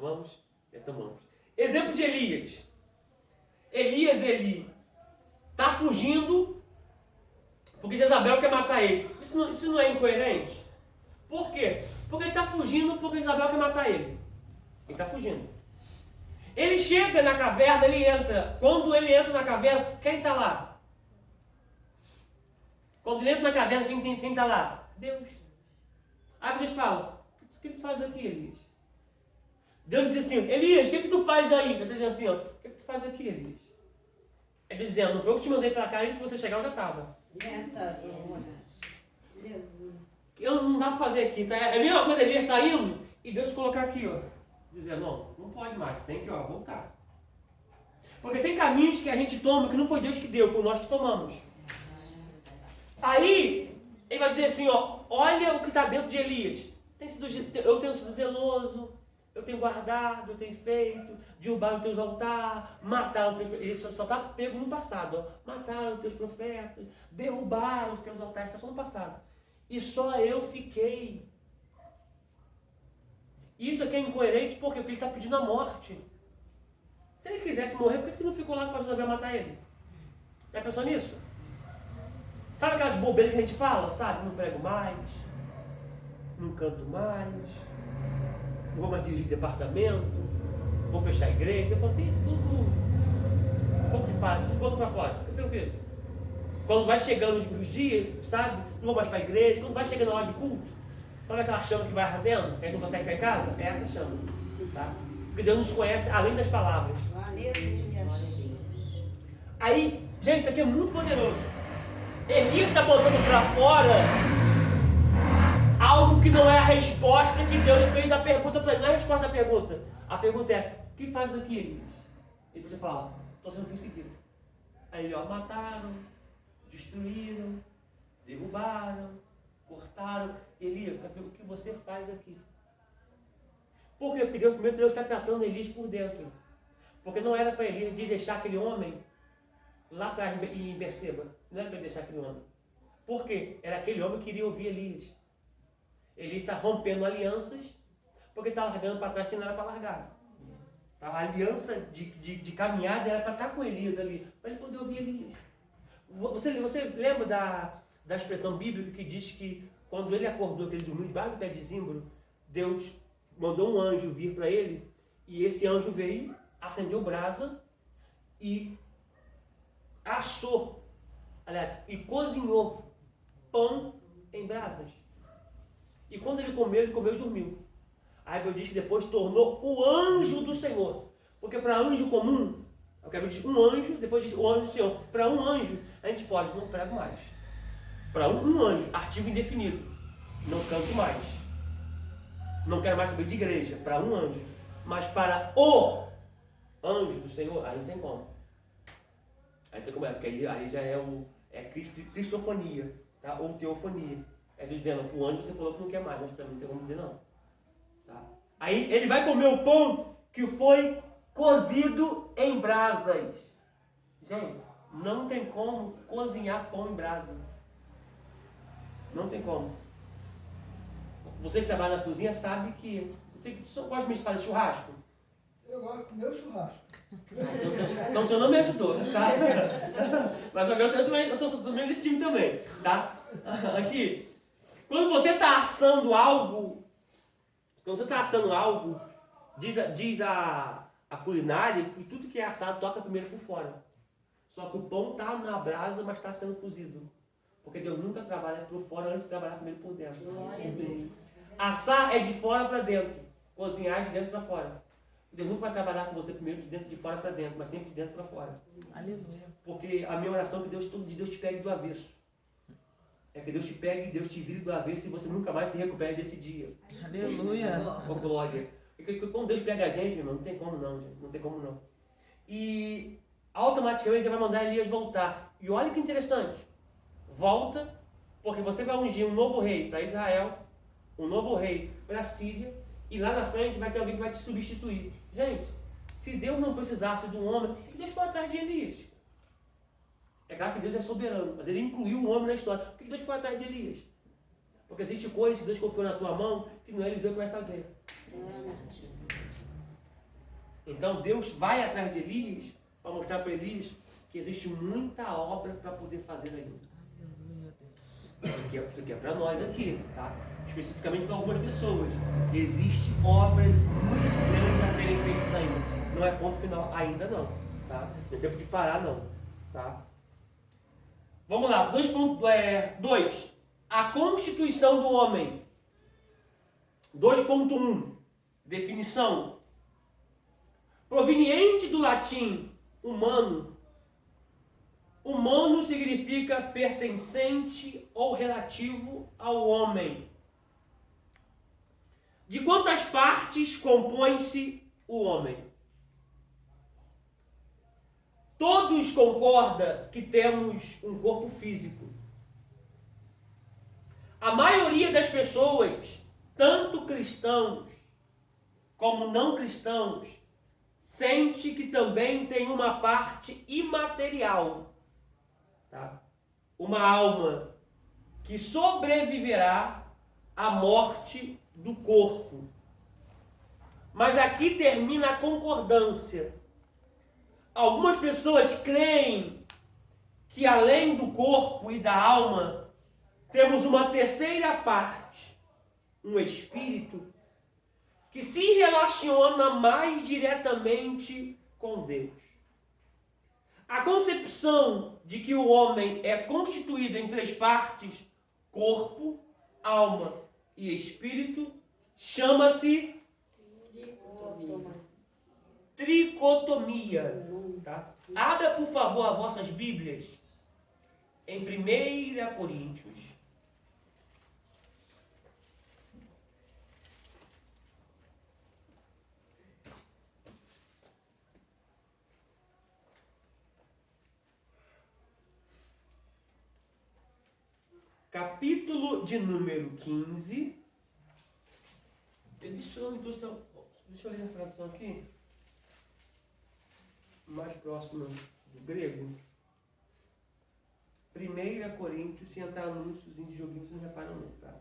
Tomamos? Tomamos. Exemplo de Elias. Elias, ele está fugindo porque Jezabel quer matar ele. Isso não é incoerente? Por quê? Porque ele está fugindo porque Jezabel quer matar ele. Ele está fugindo. Ele chega na caverna, ele entra. Quando ele entra na caverna, quem está lá? Quando ele entra na caverna, quem está lá? Deus. Aí Deus fala, o que tu faz aqui, Elias? Deus diz assim, Elias, o que tu faz aí? Deus diz assim, o que tu faz aqui, Elias? Ele dizendo, não foi eu que te mandei para cá, antes de você chegar eu já estava. Eu não dá para fazer aqui, tá? É a mesma coisa, Elias está indo, e Deus colocar aqui, ó. Dizendo, não pode mais, tem que voltar. Porque tem caminhos que a gente toma que não foi Deus que deu, foi nós que tomamos. Aí, ele vai dizer assim, olha o que está dentro de Elias. Eu tenho sido zeloso, eu tenho guardado, eu tenho feito, derrubaram os teus altares, mataram os teus profetas. Ele só está pego no passado. Mataram os teus profetas, derrubaram os teus altares, está só no passado. E só eu fiquei. Isso aqui é incoerente porque ele está pedindo a morte. Se ele quisesse morrer, por que ele não ficou lá para Jezabel matar ele? Já pensou nisso? Sabe aquelas bobeiras que a gente fala? Sabe? Não prego mais, não canto mais, não vou mais dirigir departamento, vou fechar a igreja. Eu falo assim, tudo um pouco de paz, um pouco para fora, fica tranquilo. Quando vai chegando os dias, sabe? Não vou mais para a igreja. Quando vai chegando a hora de culto, sabe aquela chama que vai ardendo, que a gente não consegue ficar em casa? É essa chama, tá? Porque Deus nos conhece além das palavras. Aí, gente, isso aqui é muito poderoso. Elias está botando para fora algo que não é a resposta que Deus fez à pergunta para ele. Não é a resposta da pergunta. A pergunta é, o que faz aqui, Elias? Ele podia falar, estou sendo perseguido. Aí ele, mataram, destruíram, derrubaram, cortaram. Elias, o que você faz aqui? Por quê? Porque Deus está tratando Elias por dentro. Porque não era para Elias de deixar aquele homem lá atrás em Berseba. Não era para ele deixar aquele homem. Por quê? Era aquele homem que queria ouvir Elias. Elias está rompendo alianças porque está largando para trás que não era para largar. A aliança de caminhada era para estar com Elias ali, para ele poder ouvir Elias. Você lembra da expressão bíblica que diz que quando ele acordou, que ele dormiu debaixo do pé de zimbro, Deus mandou um anjo vir para ele, e esse anjo veio, acendeu brasa e assou, aliás, e cozinhou pão em brasas. E quando ele comeu e dormiu. A Bíblia diz que depois tornou o anjo do Senhor. Porque para anjo comum, a Bíblia diz um anjo, depois diz o anjo do Senhor. Para um anjo, a gente pode, não prego mais. Para um anjo, artigo indefinido, não canto mais. Não quero mais saber de igreja, para um anjo. Mas para o anjo do Senhor, aí não tem como. Aí tem como porque aí já é cristofonia, tá? Ou teofonia. É dizendo, para o anjo você falou que não quer mais, mas para mim não tem como dizer não. Tá? Aí ele vai comer o pão que foi cozido em brasas. Gente, não tem como cozinhar pão em brasa. Não tem como. Vocês que trabalham na cozinha sabem que... Você gosta de fazer churrasco? Eu gosto de comer o churrasco. Então o senhor não me ajudou, tá? Mas agora eu estou no meio desse time também, tá? Aqui. Quando você está assando algo, diz a culinária que tudo que é assado toca primeiro por fora. Só que o pão está na brasa, mas está sendo cozido. Porque Deus nunca trabalha por fora antes de trabalhar primeiro por dentro. Assar é de fora para dentro. Cozinhar é de dentro para fora. Deus nunca vai trabalhar com você primeiro de fora para dentro, mas sempre de dentro para fora. Aleluia. Porque a minha oração é que Deus te pegue do avesso. É que Deus te pegue e Deus te vire do avesso e você nunca mais se recupere desse dia. Aleluia. Oh, glória. Porque quando Deus pega a gente, irmão, não tem como não, gente. Não tem como não. E automaticamente Ele vai mandar Elias voltar. E olha que interessante. Volta, porque você vai ungir um novo rei para Israel, um novo rei para a Síria, e lá na frente vai ter alguém que vai te substituir. Gente, se Deus não precisasse de um homem, Deus foi atrás de Elias. É claro que Deus é soberano, mas Ele incluiu o homem na história. Por que Deus foi atrás de Elias? Porque existe coisas que Deus confiou na tua mão que não é Eliseu que vai fazer. Então Deus vai atrás de Elias para mostrar para Elias que existe muita obra para poder fazer ainda. Isso aqui é para nós aqui, tá? Especificamente para algumas pessoas. Existem obras muito grandes a serem feitas ainda. Não é ponto final ainda não, tá? Não é tempo de parar não, tá? Vamos lá, 2. A constituição do homem. 2.1. Definição. Proveniente do latim humano. Humano significa pertencente ou relativo ao homem. De quantas partes compõe-se o homem? Todos concordam que temos um corpo físico. A maioria das pessoas, tanto cristãos como não cristãos, sente que também tem uma parte imaterial, tá? Uma alma que sobreviverá à morte do corpo. Mas aqui termina a concordância. Algumas pessoas creem que além do corpo e da alma, temos uma terceira parte, um espírito, que se relaciona mais diretamente com Deus. A concepção de que o homem é constituído em 3 partes, corpo, alma e espírito, chama-se tricotomia. Tá? Abra, por favor, as vossas Bíblias em 1 Coríntios. Capítulo de número 15. Deixa eu ler essa tradução aqui. Mais próxima do grego. 1 Coríntios, se entrar anúncios de joguinho, vocês não reparam não, tá?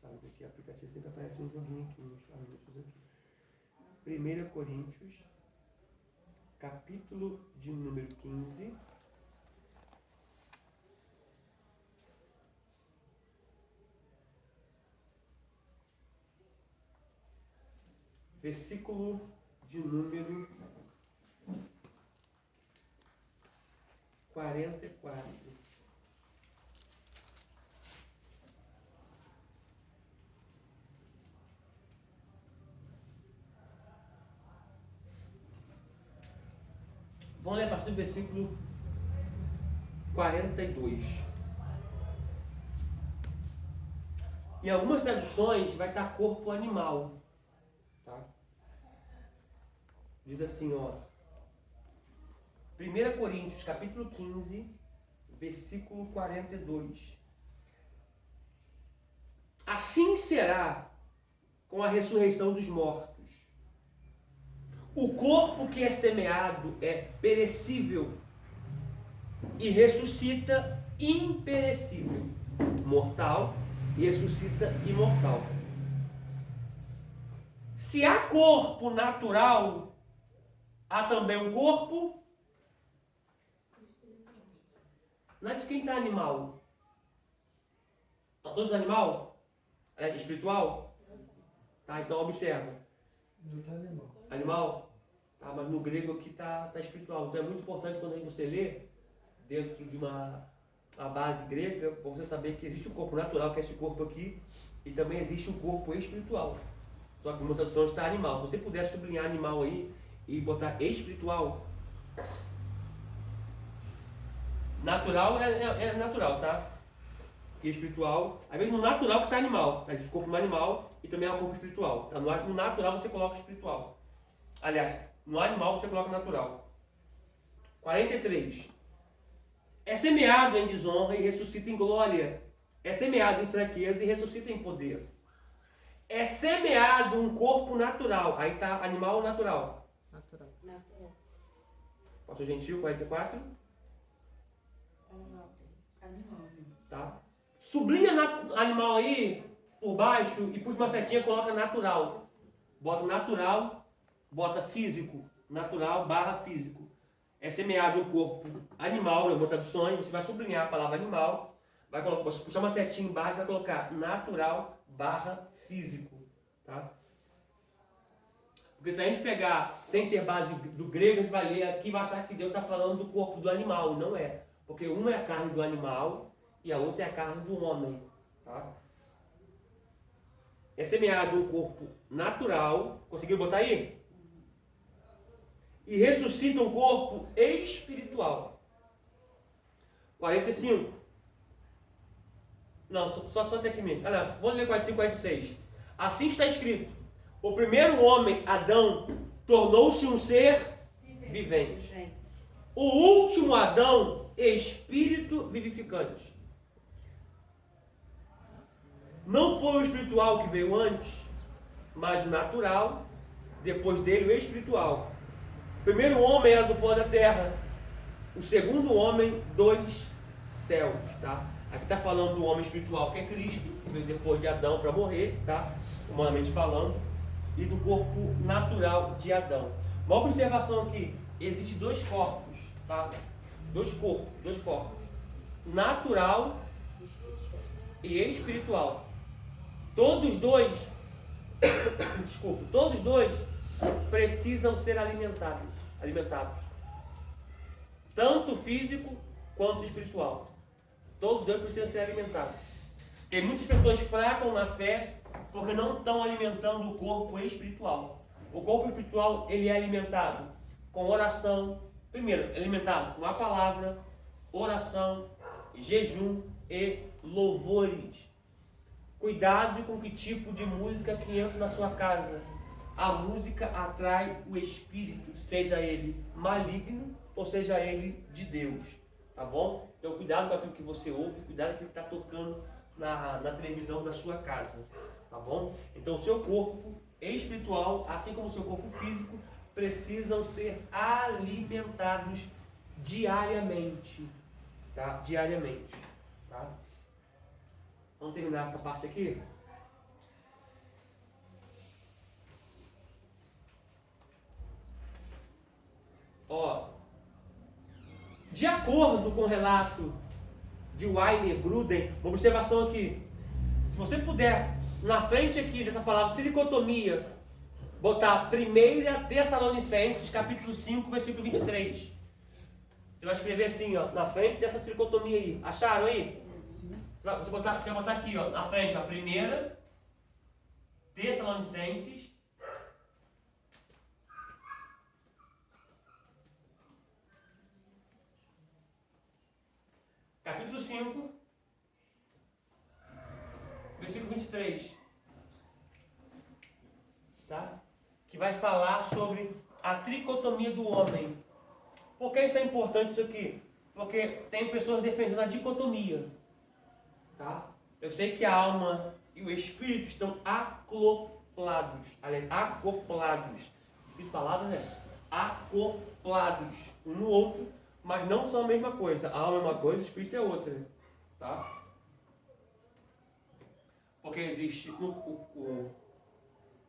Sabe que aqui o aplicativo sempre aparece um joguinho aqui, uns anúncios aqui. 1 Coríntios, capítulo de número 15. Versículo de número 44. Vamos ler a partir do versículo 42. Em algumas traduções vai estar corpo animal. Tá? Diz assim, ó. 1 Coríntios, capítulo 15, versículo 42. Assim será com a ressurreição dos mortos. O corpo que é semeado é perecível e ressuscita imperecível. Mortal e ressuscita imortal. Se há corpo natural, há também um corpo. Não é de quem está animal. Está todos animal? É espiritual? Tá, então observa. Não tá animal. Animal? Tá, mas no grego aqui está espiritual. Então é muito importante quando você lê dentro de uma base grega, para você saber que existe o corpo natural, que é esse corpo aqui, e também existe o corpo espiritual. Só que em muitas traduções está animal. Se você puder sublinhar animal aí e botar espiritual, natural é natural, tá? Porque espiritual, às vezes no natural que está animal. Existe o corpo no animal e também há o corpo espiritual. Tá? No natural você coloca espiritual. Aliás, no animal você coloca natural. 43. É semeado em desonra e ressuscita em glória. É semeado em fraqueza e ressuscita em poder. É semeado um corpo natural. Aí está animal ou natural? Natural. Pastor Gentil, 44. Animal. Tá? Sublinha animal aí por baixo e puxa uma setinha e coloca natural. Bota natural bota físico, natural barra físico. É semeado um corpo animal, em algumas traduções, você vai sublinhar a palavra animal, vai puxar uma setinha embaixo e vai colocar natural barra físico. Tá? Porque se a gente pegar sem ter base do grego, a gente vai ler aqui e vai achar que Deus está falando do corpo do animal, e não é. Porque uma é a carne do animal e a outra é a carne do homem. Tá? É semeado um corpo natural, conseguiu botar aí? E ressuscita um corpo espiritual. 45. Não, só até aqui mesmo. Aliás, vamos ler 45 e 46. Assim está escrito: o primeiro homem, Adão, tornou-se um ser vivente. O último Adão, espírito vivificante. Não foi o espiritual que veio antes, mas o natural, depois dele o espiritual. O primeiro homem era do pó da terra, o segundo homem dos céus, tá? Aqui está falando do homem espiritual, que é Cristo, que veio depois de Adão para morrer, tá? Humanamente falando, e do corpo natural de Adão. Uma observação aqui: existem dois corpos, tá? Dois corpos, natural e espiritual. Todos dois precisam ser alimentados. Tanto físico quanto espiritual. Todos dois precisam ser alimentados. Tem muitas pessoas fracas na fé porque não estão alimentando o corpo espiritual. O corpo espiritual, ele é alimentado com oração. Primeiro, alimentado com a palavra, oração, jejum e louvores. Cuidado com que tipo de música que entra na sua casa. A música atrai o espírito, seja ele maligno ou seja ele de Deus, tá bom? Então cuidado com aquilo que você ouve, cuidado com aquilo que está tocando na televisão da sua casa, tá bom? Então o seu corpo espiritual, assim como o seu corpo físico, precisam ser alimentados diariamente, tá? Diariamente, tá? Vamos terminar essa parte aqui? Ó, de acordo com o relato de Wayne Gruden, uma observação aqui: se você puder, na frente aqui dessa palavra tricotomia, botar 1 Tessalonicenses, capítulo 5, versículo 23. Você vai escrever assim, ó, na frente dessa tricotomia aí. Acharam aí? Você vai botar aqui, ó, na frente, ó, 1 Tessalonicenses, capítulo 5, versículo 23. Tá? Que vai falar sobre a tricotomia do homem. Por que isso é importante, isso aqui? Porque tem pessoas defendendo a dicotomia. Tá? Eu sei que a alma e o espírito estão acoplados. Aliás, acoplados. Difícil palavra, né? Acoplados um no outro, mas não são a mesma coisa. A alma é uma coisa, o espírito é outra. Tá? Porque existe o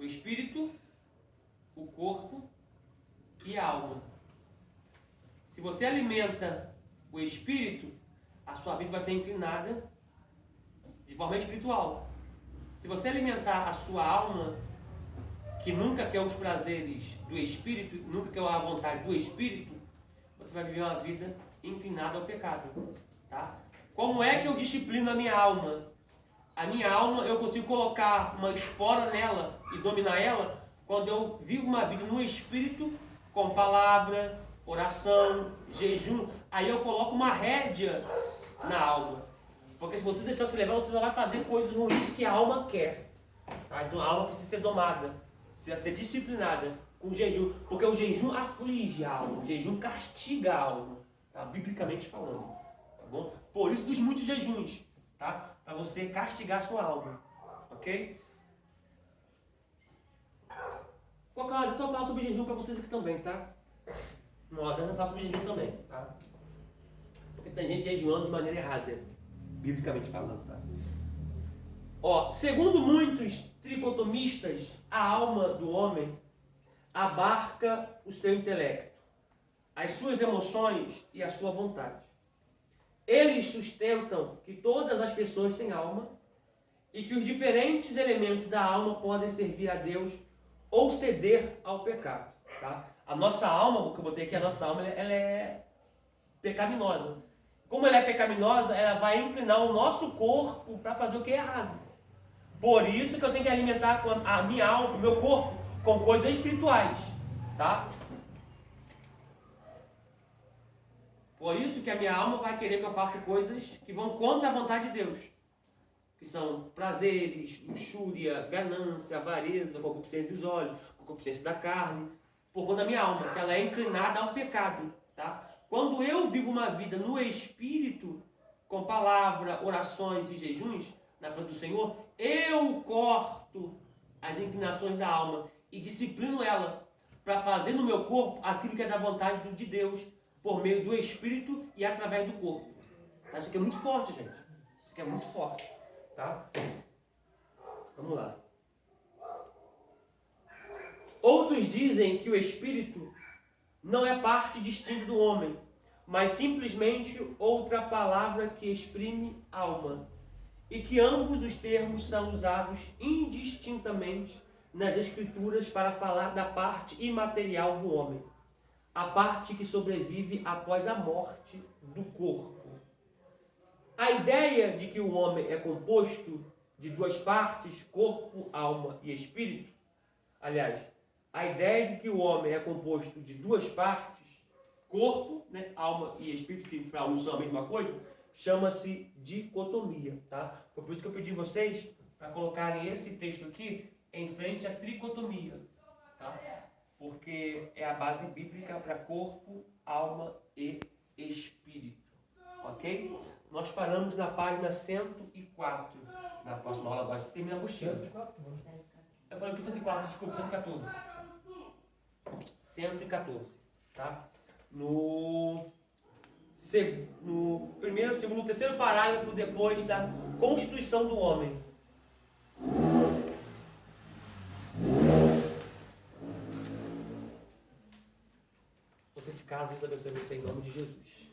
espírito, o corpo e a alma. Se você alimenta o espírito, a sua vida vai ser inclinada de forma espiritual. Se você alimentar a sua alma, que nunca quer os prazeres do espírito, nunca quer a vontade do espírito, você vai viver uma vida inclinada ao pecado. Tá? Como é que eu disciplino a minha alma? A minha alma, eu consigo colocar uma espora nela e dominar ela quando eu vivo uma vida no espírito, com palavra, oração, jejum. Aí eu coloco uma rédea na alma. Porque se você deixar se levar, você só vai fazer coisas ruins que a alma quer. Tá? Então a alma precisa ser domada, precisa ser disciplinada com jejum. Porque o jejum aflige a alma, o jejum castiga a alma. Tá? Biblicamente falando. Tá bom? Por isso dos muitos jejuns. Tá? Para você castigar a sua alma. Ok? Qualquer hora eu só falo sobre jejum para vocês aqui também, tá? Uma hora eu falo sobre jejum também, tá? Porque tem gente jejuando de maneira errada, biblicamente falando, tá? Ó, segundo muitos tricotomistas, a alma do homem abarca o seu intelecto, as suas emoções e a sua vontade. Eles sustentam que todas as pessoas têm alma e que os diferentes elementos da alma podem servir a Deus ou ceder ao pecado. Tá? A nossa alma, o que eu botei aqui, a nossa alma, ela é pecaminosa. Como ela é pecaminosa, ela vai inclinar o nosso corpo para fazer o que é errado. Por isso que eu tenho que alimentar a minha alma, o meu corpo, com coisas espirituais. Tá? Por isso que a minha alma vai querer que eu faça coisas que vão contra a vontade de Deus. Que são prazeres, luxúria, ganância, avareza, concupiscência dos olhos, concupiscência da carne. Por conta da minha alma, que ela é inclinada ao pecado. Tá? Quando eu vivo uma vida no Espírito, com palavra, orações e jejuns, na presença do Senhor, eu corto as inclinações da alma e disciplino ela para fazer no meu corpo aquilo que é da vontade de Deus, por meio do Espírito e através do corpo. Tá? Isso aqui é muito forte, gente. Isso aqui é muito forte. Tá? Vamos lá. Outros dizem que o Espírito não é parte distinta do homem, mas simplesmente outra palavra que exprime alma, e que ambos os termos são usados indistintamente nas Escrituras para falar da parte imaterial do homem, a parte que sobrevive após a morte do corpo. A ideia de que o homem é composto de duas partes, corpo, alma e espírito, aliás, a ideia de que o homem é composto de duas partes, corpo, né, alma e espírito, que para uns são a mesma coisa, chama-se dicotomia, tá? Foi por isso que eu pedi vocês para colocarem esse texto aqui em frente à tricotomia, tá? Porque é a base bíblica para corpo, alma e espírito, ok? Nós paramos na página 104. Na próxima aula agora termina a apostila. Eu falei que 104, desculpa, 114. 114, tá? No primeiro, segundo, terceiro parágrafo depois da constituição do homem. Você de casa, Deus abençoe você em nome de Jesus.